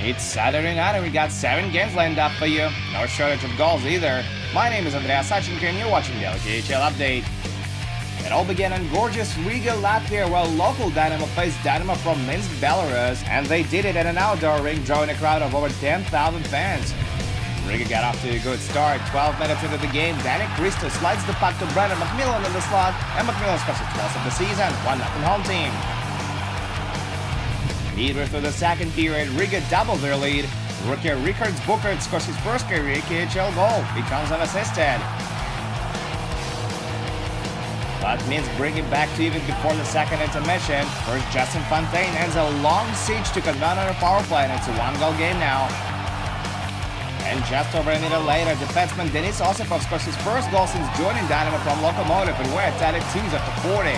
It's Saturday night and we got 7 games lined up for you. No shortage of goals either. My name is Andreas Sachenko and you're watching the KHL Update. It all began in gorgeous Riga, Latvia, where local Dynamo faced Dynamo from Minsk, Belarus, and they did it at an outdoor rink, drawing a crowd of over 10,000 fans. Riga got off to a good start. 12 minutes into the game, Danny Christo slides the puck to Brendan McMillan in the slot, and McMillan scores his 12th of the season, 1-0 home team. Midway through the second period, Riga doubled their lead. Rookie Richard Booker scores his first career KHL goal. He comes unassisted. But Minsk bring it back to even before the second intermission. First, Justin Fontaine ends a long siege to convert on a power play, and it's a 1-goal game now. And just over a minute later, defenseman Denis Osipov scores his first goal since joining Dynamo from Lokomotiv, and we're at 2s after 40.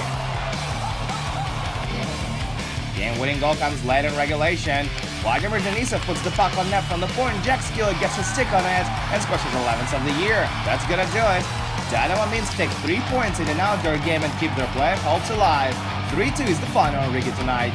Game-winning goal comes late in regulation. Vladimir Denisov puts the puck on net from the point. Jack Skillet gets a stick on it and scores his 11th of the year. That's gonna do it. Dynamo Minsk take 3 points in an outdoor game and keep their playoff hopes alive. 3-2 is the final in Riga tonight.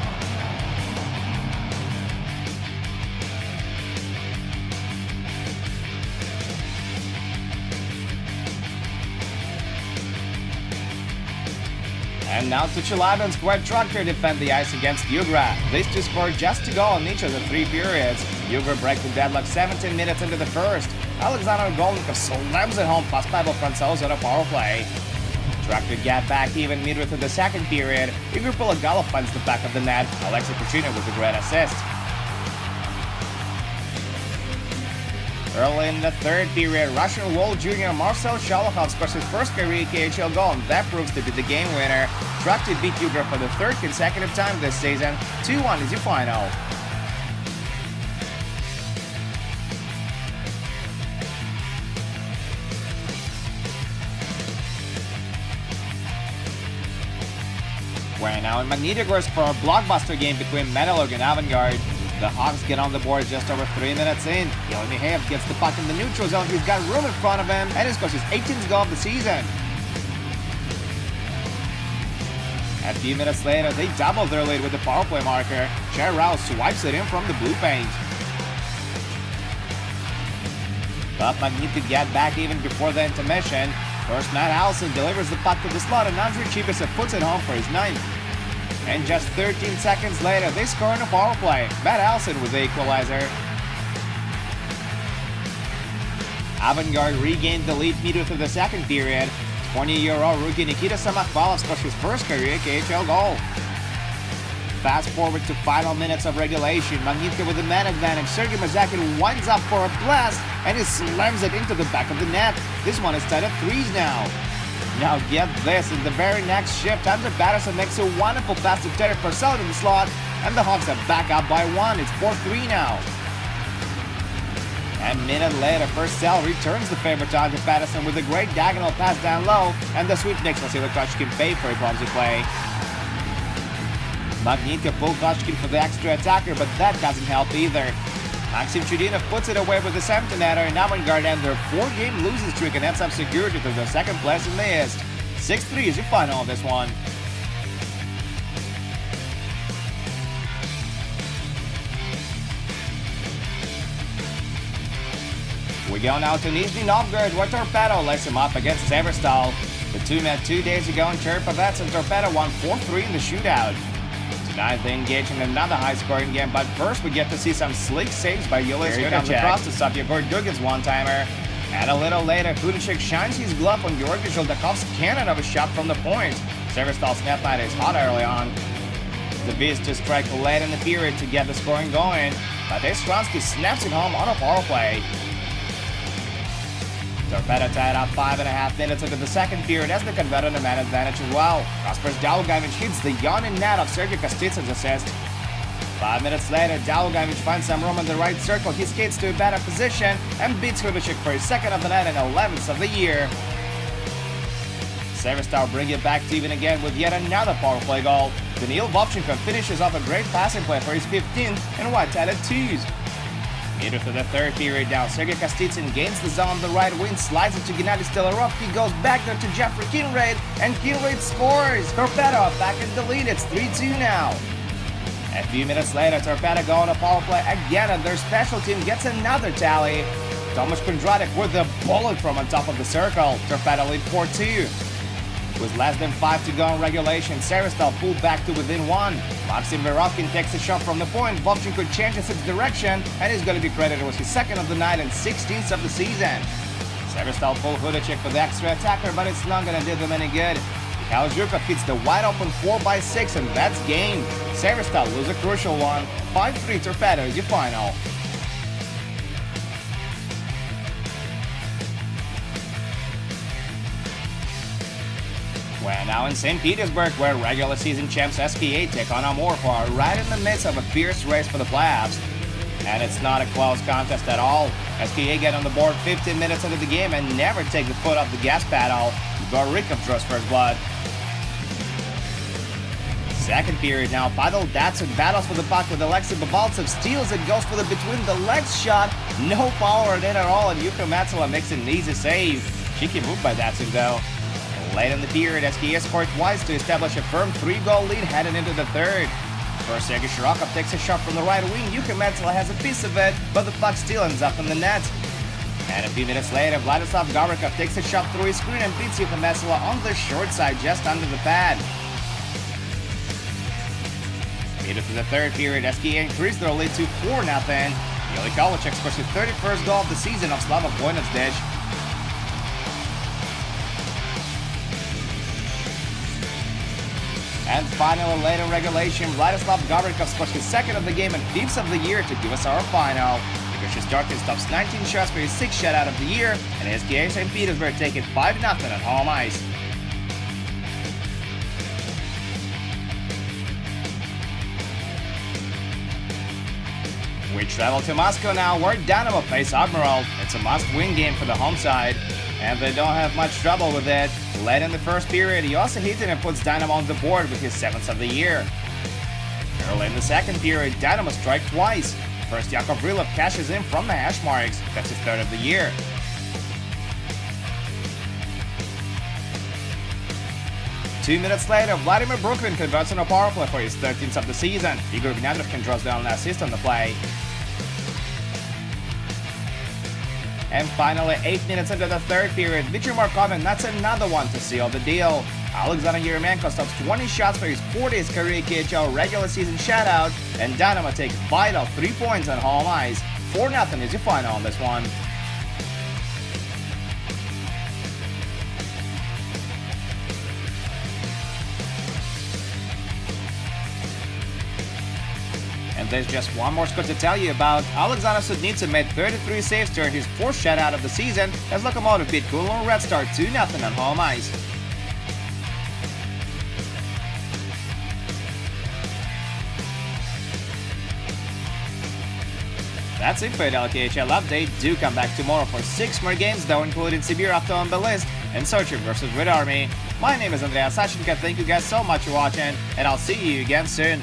And now to Chelyabinsk, where Tractor defend the ice against Yugra. These two scored just to go on each of the 3 periods. Yugra break the deadlock 17 minutes into the first. Alexander Golnikov slams it home past Pavel Francouz on a power play. Tractor get back even midway through the second period. Igor Pologalov finds the back of the net. Alexei Puchino with a great assist. Early in the third period, Russian World Junior Marcel Sholokhov scores his first career KHL goal, and that proves to be the game winner. Tractor beat Yugra for the 3rd consecutive time this season. 2-1 is your final. We're now in Magnitogorsk for a blockbuster game between Metalurg and Avangard. The Hawks get on the board just over 3 minutes in. Ilya Mikheyev gets the puck in the neutral zone. He's got room in front of him, and he scores his 18th goal of the season. A few minutes later, they double their lead with the power play marker. Cher Rouse swipes it in from the blue paint. But Magnito get back even before the intermission. First, Matt Allison delivers the puck to the slot, and Andrei Chibisov puts it home for his 9th. And just 13 seconds later, they score on a power play. Matt Allison with the equalizer. Avangard regained the lead midway through the second period. 20-year-old rookie Nikita Samakvalov scores his first career KHL goal. Fast forward to final minutes of regulation. Magnitka with the man advantage. Sergei Mazakin winds up for a blast, and he slams it into the back of the net. This one is tied at 3s now. Now get this, in the very next shift, Andrew Patterson makes a wonderful pass to Terry Purcell in the slot, and the Hawks are back up by 1. It's 4-3 now. A minute later, Purcell returns the favor to Andrew Patterson with a great diagonal pass down low, and the sweepstakes will see the Kochkin pay for a clumsy play. Magnitka pulled Kochkin for the extra attacker, but that doesn't help either. Maxim Chudinov puts it away with the empty netter, and Avangard end their 4-game losing streak and ends up security to their 2nd place in the East. 6-3 is your final of this one. We go now to Nizhny Novgorod, where Torpedo lays him up against Severstal. The two met 2 days ago in Cherpovets, and Torpedo won 4-3 in the shootout. Tonight they engage in another high-scoring game, but first we get to see some slick saves by Yulis Hudacek. Across to stop Yegor Dugin's one-timer. And a little later, Hudacek shines his glove on Georgi Zheldakov's cannon of a shot from the point. Severstal's net line is hot early on. The Viz to strike late in the period to get the scoring going, but Stransky snaps it home on a power play. Torpedo tied up 5.5 minutes into the second period as they convert on the man advantage as well. Kasper Dalgavich hits the yawning net of Sergei Kostitsin's assist. 5 minutes later, Dalgavich finds some room in the right circle. He skates to a better position and beats Hudacek for his 2nd of the night and 11th of the year. Severstal bring it back to even again with yet another power play goal. Daniil Vovchenko finishes off a great passing play for his 15th, and White tied at 2s. Midway through the third period now, Sergei Kostitsin gains the zone on the right wing, slides it to Gennady Stelarov. He goes back there to Jeffrey Kinraid, and Kinraid scores! Torpedo back in the lead, it's 3-2 now. A few minutes later, Torpedo go on a power play again, and their special team gets another tally. Tomasz Kondratek with a bullet from on top of the circle. Torpedo lead 4-2. With less than 5 to go in regulation, Severstal pulled back to within 1. Maxim Verovkin takes a shot from the point. Vovchenko changes its direction, and he's going to be credited with his second of the night and 16th of the season. Severstal pulled Hudacek for the extra attacker, but it's not going to do them any good. Mikhail Zhukov hits the wide open 4x6, and that's game. Severstal lose a crucial one. 5-3 Torpedo is your final. We're now in St. Petersburg, where regular season champs SKA take on Amorphar right in the midst of a fierce race for the playoffs. And it's not a close contest at all. SKA get on the board 15 minutes into the game and never take the foot off the gas pedal. Gorikov draws first blood. Second period now, Pavel Datsuk battles for the puck with Alexei Babaltsev, steals it, goes for the between-the-legs shot. No power in it at all, and Yuka Matsula makes an easy save. Cheeky move by Datsuk though. Late in the period, SKA scored twice to establish a firm 3-goal lead heading into the third. First, Sergei Shirokov takes a shot from the right wing. Yuka Matsula has a piece of it, but the puck still ends up in the net. And a few minutes later, Vladislav Gavrikov takes a shot through his screen and beats Yuka Matsula on the short side just under the pad. Into the third period, SKA increased their lead to 4-0. Yoli Kovalchuk scores his 31st goal of the season of Slava Voinetsdich. And finally, late in regulation, Vladislav Gavrikov scores his second of the game and 5th of the year to give us our final. Igor Shesterkin stops 19 shots for his 6th shutout of the year, and SKA St. Petersburg take it 5-0 at home ice. We travel to Moscow now, where Dynamo plays Admiral. It's a must-win game for the home side, and they don't have much trouble with it. Late in the first period, Yossi Hitinen puts Dynamo on the board with his 7th of the year. Early in the second period, Dynamo strike twice. First, Yakov Rylov cashes in from the hash marks. That's his 3rd of the year. Two minutes later, Vladimir Brooklyn converts on a power play for his 13th of the season. Igor Gnadrovkin draws down an assist on the play. And finally, 8 minutes into the third period, Dmitry Markovin nuts another one to seal the deal. Alexander Yeremenko stops 20 shots for his 40th career KHL regular season shutout, and Dynamo takes vital 3 points on home ice. 4-0 is your final on this one. And there's just one more score to tell you about. Alexander Sudnitsyn made 33 saves during his 4th shutout of the season as Lokomotiv beat Kulin Red Star 2-0 on home ice. That's it for the KHL update. Do come back tomorrow for 6 more games though, including Sibir Avtomobilist and Sochi vs Red Army. My name is Andrea Sachenko. Thank you guys so much for watching, and I'll see you again soon.